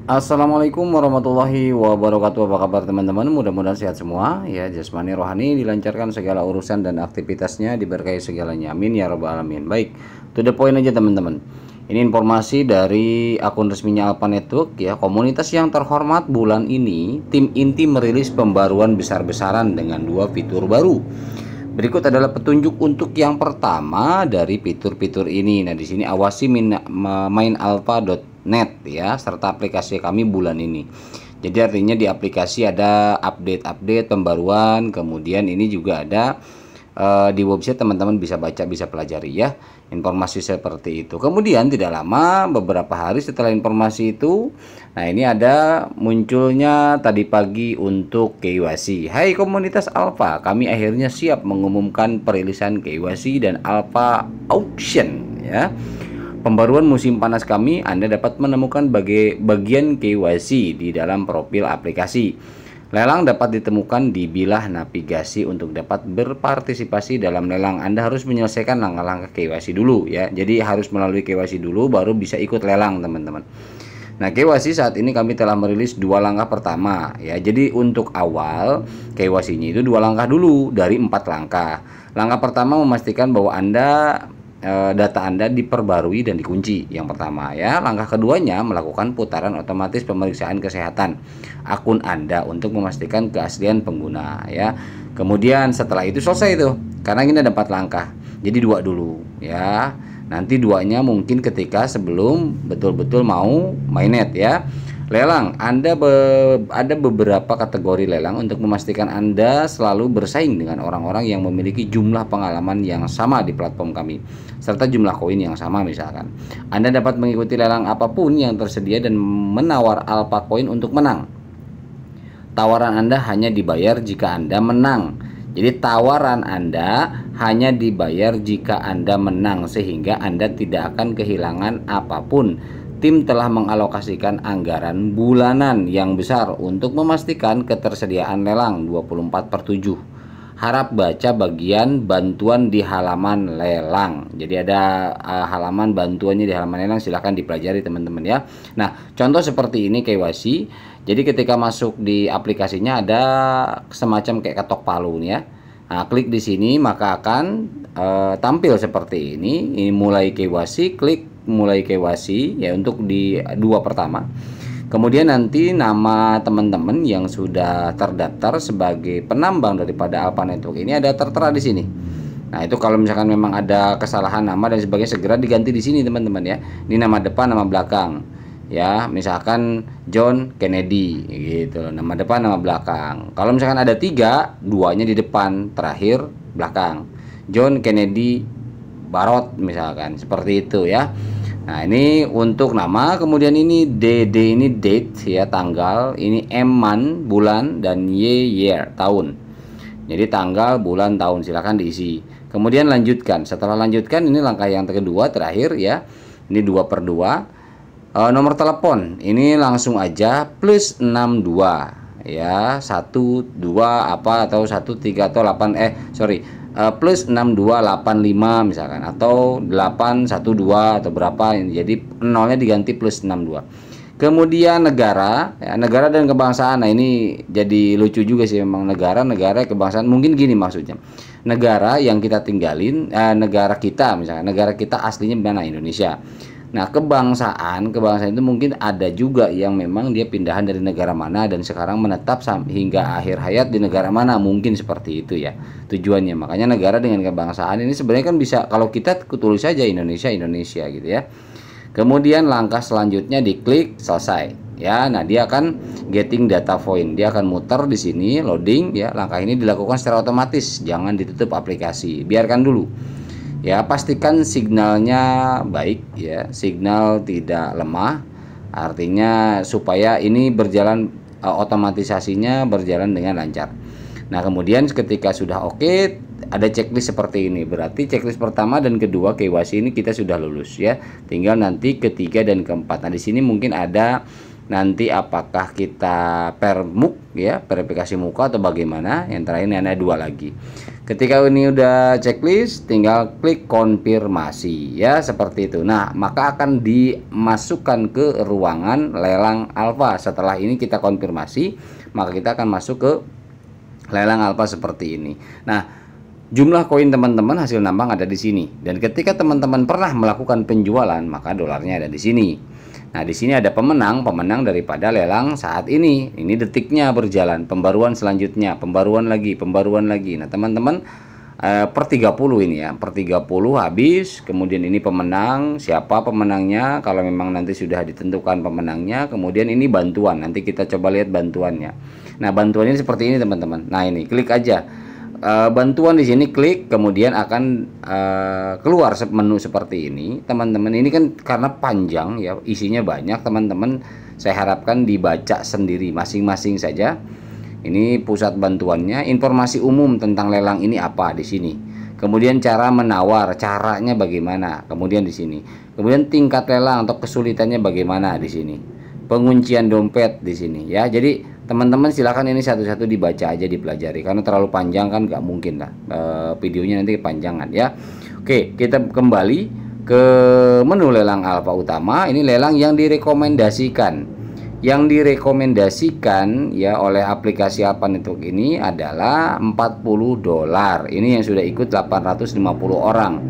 Assalamualaikum warahmatullahi wabarakatuh. Apa kabar teman-teman? Mudah-mudahan sehat semua ya, jasmani rohani dilancarkan segala urusan dan aktivitasnya, diberkahi segalanya, amin ya rabbal alamin. Baik, to the point aja teman-teman. Ini informasi dari akun resminya Alpha Network ya. Komunitas yang terhormat, bulan ini tim inti merilis pembaruan besar-besaran dengan 2 fitur baru. Berikut adalah petunjuk untuk yang pertama dari fitur-fitur ini. Nah, di sini awasi mainalpha.net ya, serta aplikasi kami bulan ini. Jadi artinya di aplikasi ada update-update pembaruan, kemudian ini juga ada di website teman-teman bisa baca, bisa pelajari ya informasi seperti itu. Kemudian tidak lama, beberapa hari setelah informasi itu, nah ini ada munculnya tadi pagi untuk KYC. Hai komunitas Alpha, kami akhirnya siap mengumumkan perilisan KYC dan Alpha Auction ya. Pembaruan musim panas kami, Anda dapat menemukan bagian KYC di dalam profil aplikasi. Lelang dapat ditemukan di bilah navigasi. Untuk dapat berpartisipasi dalam lelang, Anda harus menyelesaikan langkah-langkah KYC dulu ya. Jadi harus melalui KYC dulu baru bisa ikut lelang teman-teman. Nah, KYC saat ini kami telah merilis 2 langkah pertama ya. Jadi untuk awal KYC-nya itu 2 langkah dulu dari 4 langkah. Langkah pertama memastikan bahwa data Anda diperbarui dan dikunci. Yang pertama ya. Langkah keduanya melakukan putaran otomatis pemeriksaan kesehatan akun Anda untuk memastikan keaslian pengguna ya. Kemudian setelah itu selesai itu. Karena ini ada 4 langkah. Jadi 2 dulu ya. Nanti 2-nya mungkin ketika sebelum betul-betul mau mainnet ya. Lelang, ada beberapa kategori lelang untuk memastikan Anda selalu bersaing dengan orang-orang yang memiliki jumlah pengalaman yang sama di platform kami, serta jumlah koin yang sama misalkan. Anda dapat mengikuti lelang apapun yang tersedia dan menawar alpha koin untuk menang. Tawaran Anda hanya dibayar jika Anda menang. Jadi tawaran Anda hanya dibayar jika Anda menang, sehingga Anda tidak akan kehilangan apapun. Tim telah mengalokasikan anggaran bulanan yang besar untuk memastikan ketersediaan lelang 24/7. Harap baca bagian bantuan di halaman lelang. Jadi ada halaman bantuannya di halaman lelang, silahkan dipelajari teman-teman ya. Nah, contoh seperti ini KYC. Jadi ketika masuk di aplikasinya ada semacam kayak ketok palu nih ya. Nah, klik di sini maka akan tampil seperti ini. Ini mulai KYC, klik mulai KYC ya untuk di 2 pertama. Kemudian nanti nama teman-teman yang sudah terdaftar sebagai penambang daripada Alpha Network ini ada tertera di sini. Nah, itu kalau misalkan memang ada kesalahan nama dan sebagainya segera diganti di sini teman-teman ya. Ini nama depan, nama belakang. Ya, misalkan John Kennedy gitu, nama depan, nama belakang. Kalau misalkan ada 3, 2-nya di depan, terakhir belakang. John Kennedy Barot misalkan, seperti itu ya. Nah, ini untuk nama, kemudian ini DD ini date ya, tanggal, ini M month bulan, dan Y year tahun. Jadi tanggal, bulan, tahun silahkan diisi. Kemudian lanjutkan. Setelah lanjutkan ini langkah yang kedua terakhir ya. Ini 2/2. Nomor telepon ini langsung aja +62 ya, 12 apa atau 13 atau 8 +6285 misalkan, atau 812 atau berapa, jadi nolnya diganti +62. Kemudian negara ya, negara dan kebangsaan. Nah, ini jadi lucu juga sih memang, negara kebangsaan. Mungkin gini maksudnya, negara yang kita tinggalin, negara kita misalkan, negara kita aslinya mana, Indonesia. Nah, kebangsaan itu mungkin ada juga yang memang dia pindahan dari negara mana dan sekarang menetap hingga akhir hayat di negara mana, mungkin seperti itu ya tujuannya. Makanya negara dengan kebangsaan ini sebenarnya kan bisa, kalau kita tulis saja Indonesia gitu ya. Kemudian langkah selanjutnya diklik selesai ya. Nah, dia akan getting data point, dia akan muter di sini, loading ya. Langkah ini dilakukan secara otomatis, jangan ditutup aplikasi, biarkan dulu. Ya, pastikan signalnya baik ya, signal tidak lemah, artinya supaya ini berjalan, otomatisasinya berjalan dengan lancar. Nah, kemudian ketika sudah oke, ada checklist seperti ini, berarti checklist pertama dan kedua KYC ini kita sudah lulus ya. Tinggal nanti ketiga dan keempat. Nah, di sini mungkin ada nanti apakah kita permuk ya, verifikasi muka atau bagaimana. Yang terakhir ini ada 2 lagi. Ketika ini udah checklist, tinggal klik konfirmasi ya, seperti itu. Nah, maka akan dimasukkan ke ruangan lelang alfa. Setelah ini kita konfirmasi, maka kita akan masuk ke lelang alfa seperti ini. Nah, jumlah koin teman-teman hasil nambang ada di sini. Dan ketika teman-teman pernah melakukan penjualan, maka dolarnya ada di sini. Nah, di sini ada pemenang daripada lelang saat ini. Ini detiknya berjalan, pembaruan selanjutnya, pembaruan lagi. Nah, teman-teman per 30 ini ya, per 30 habis. Kemudian ini pemenang, siapa pemenangnya? Kalau memang nanti sudah ditentukan pemenangnya, kemudian ini bantuan. Nanti kita coba lihat bantuannya. Nah, bantuannya seperti ini, teman-teman. Nah, ini klik aja. Bantuan di sini klik, kemudian akan keluar menu seperti ini, teman-teman. Ini kan karena panjang ya, isinya banyak, teman-teman. Saya harapkan dibaca sendiri masing-masing saja. Ini pusat bantuannya, informasi umum tentang lelang ini apa di sini. Kemudian cara menawar, caranya bagaimana. Kemudian di sini. Kemudian tingkat lelang atau kesulitannya bagaimana di sini. Penguncian dompet di sini ya. Jadi teman-teman silakan ini satu-satu dibaca aja, dipelajari, karena terlalu panjang kan nggak mungkin lah videonya nanti kepanjangan ya. Oke, kita kembali ke menu lelang alfa utama. Ini lelang yang direkomendasikan ya oleh aplikasi Alpha Network ini adalah $40. Ini yang sudah ikut 850 orang.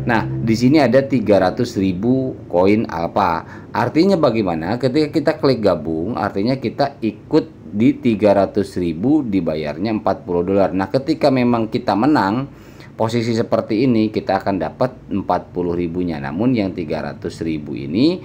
Nah, di sini ada 300.000 koin alfa. Artinya bagaimana? Ketika kita klik gabung, artinya kita ikut di 300.000, dibayarnya $40. Nah, ketika memang kita menang posisi seperti ini, kita akan dapat 40.000-nya. Namun yang 300.000 ini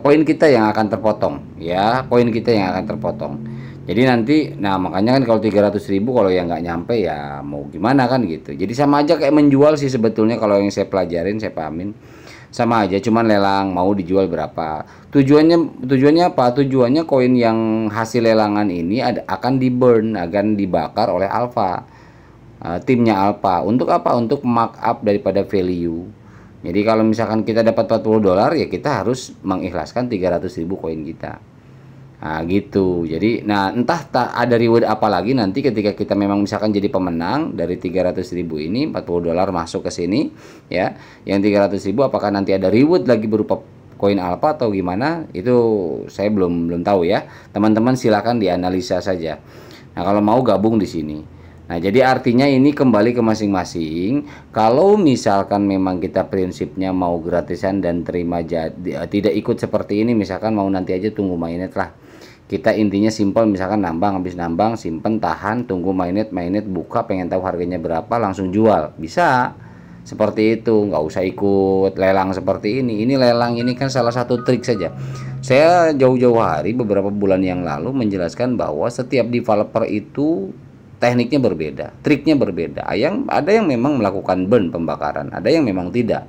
koin kita yang akan terpotong ya, koin kita yang akan terpotong. Jadi nanti, nah makanya kan kalau 300.000, kalau yang nggak nyampe ya mau gimana kan gitu. Jadi sama aja kayak menjual sih sebetulnya, kalau yang saya pelajarin, saya pahamin sama aja, cuman lelang mau dijual berapa. Tujuannya apa? Tujuannya koin yang hasil lelangan ini akan di-burn, akan dibakar oleh Alpha, timnya Alpha. Untuk apa? Untuk markup daripada value. Jadi kalau misalkan kita dapat $40 ya kita harus mengikhlaskan 300.000 koin kita. Nah gitu. Jadi nah entah ada reward apa lagi nanti ketika kita memang misalkan jadi pemenang dari 300.000 ini, $40 masuk ke sini ya. Yang 300.000 apakah nanti ada reward lagi berupa koin alpha atau gimana? Itu saya belum tahu ya. Teman-teman silakan dianalisa saja. Nah, kalau mau gabung di sini. Nah, jadi artinya ini kembali ke masing-masing. Kalau misalkan memang kita prinsipnya mau gratisan dan terima jadi, tidak ikut seperti ini, misalkan mau nanti aja tunggu mainnet lah. Kita intinya simpel, misalkan nambang, habis nambang simpen, tahan, tunggu mainnet buka, pengen tahu harganya berapa, langsung jual, bisa seperti itu, nggak usah ikut lelang seperti ini. Ini lelang ini kan salah satu trik saja. Saya jauh-jauh hari beberapa bulan yang lalu menjelaskan bahwa setiap developer itu tekniknya berbeda, triknya berbeda. Ada yang memang melakukan burn, pembakaran, ada yang memang tidak,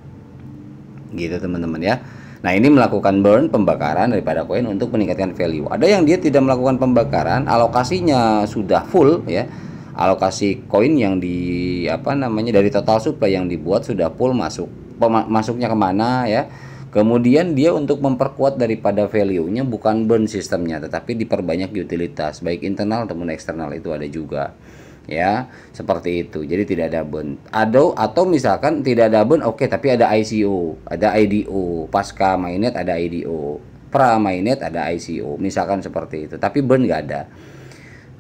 gitu teman-teman ya. Nah, ini melakukan burn, pembakaran daripada koin untuk meningkatkan value. Ada yang dia tidak melakukan pembakaran, alokasinya sudah full ya. Alokasi koin yang dari total supply yang dibuat sudah full, masuknya kemana ya. Kemudian dia untuk memperkuat daripada value-nya bukan burn sistemnya, tetapi diperbanyak utilitas baik internal ataupun eksternal, itu ada juga. Ya, seperti itu. Jadi tidak ada burn. Atau misalkan tidak ada burn, oke, tapi ada ICO, ada IDO, pasca mainnet ada IDO, pra mainnet ada ICO, misalkan seperti itu. Tapi burn nggak ada.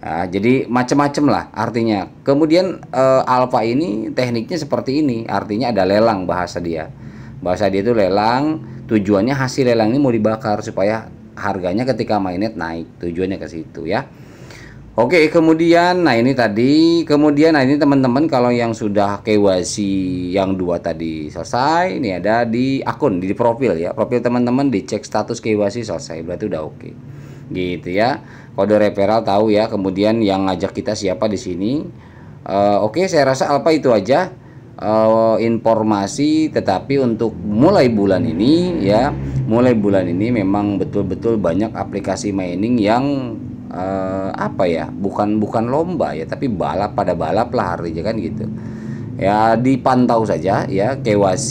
Nah, jadi macam-macam lah artinya. Kemudian alpha ini tekniknya seperti ini, artinya ada lelang, bahasa dia itu lelang. Tujuannya hasil lelang ini mau dibakar supaya harganya ketika mainnet naik, tujuannya ke situ ya. Oke, kemudian nah ini teman-teman, kalau yang sudah KYC yang 2 tadi selesai, ini ada di akun, di profil ya. Profil teman-teman dicek status KYC selesai, berarti udah oke. Gitu ya. Kode referral tahu ya. Kemudian yang ngajak kita siapa di sini. Oke, saya rasa Alpha itu aja informasi. Tetapi untuk mulai bulan ini memang betul-betul banyak aplikasi mining yang bukan lomba ya, tapi balap lah artinya kan gitu ya. Dipantau saja ya KYC,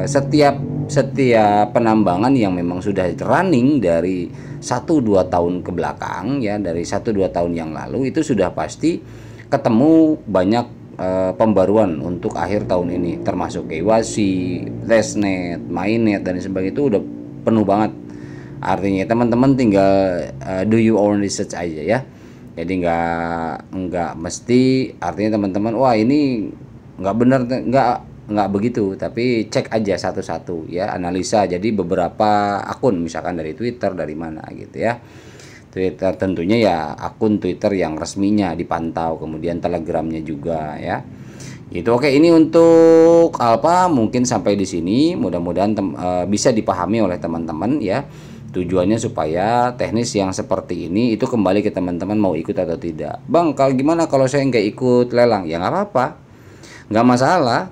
setiap setiap penambangan yang memang sudah running dari 1-2 tahun ke belakang ya, dari 1-2 tahun yang lalu itu sudah pasti ketemu banyak pembaruan untuk akhir tahun ini, termasuk KYC, testnet, mainnet dan sebagainya itu udah penuh banget. Artinya teman-teman tinggal do your own research aja ya. Jadi nggak mesti artinya teman-teman wah ini nggak benar, nggak begitu, tapi cek aja satu-satu ya, analisa. Jadi beberapa akun misalkan dari Twitter, dari mana gitu ya. Twitter tentunya ya akun Twitter yang resminya dipantau, kemudian Telegramnya juga ya. Itu oke, ini untuk Alpha mungkin sampai di sini. Mudah-mudahan bisa dipahami oleh teman-teman ya. Tujuannya supaya teknis yang seperti ini itu kembali ke teman-teman mau ikut atau tidak. Bang, kalau gimana kalau saya nggak ikut lelang? Ya nggak apa-apa, nggak masalah.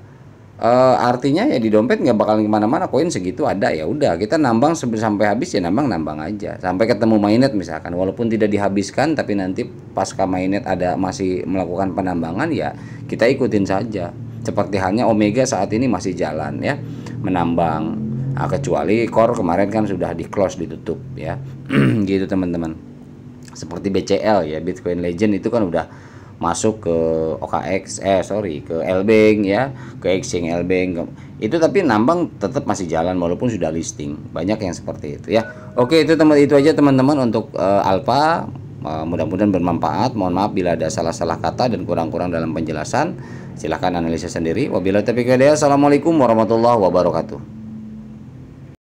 Artinya ya di dompet nggak bakal kemana-mana, koin segitu ada, ya udah kita nambang sampai habis ya, nambang aja sampai ketemu mainnet misalkan, walaupun tidak dihabiskan tapi nanti pasca mainnet ada masih melakukan penambangan ya kita ikutin saja. Seperti halnya Omega saat ini masih jalan ya menambang, kecuali Core kemarin kan sudah di close, ditutup ya. Gitu teman-teman. Seperti BCL ya, Bitcoin Legend itu kan udah masuk ke OKX ke Lbank ya, ke exchange Lbank itu, tapi nambang tetap masih jalan walaupun sudah listing. Banyak yang seperti itu ya. Oke, itu aja teman-teman untuk Alpha. Mudah-mudahan bermanfaat. Mohon maaf bila ada salah-salah kata dan kurang-kurang dalam penjelasan. Silahkan analisa sendiri. Wabillahi taufiq wal hidayah. Assalamualaikum warahmatullahi wabarakatuh.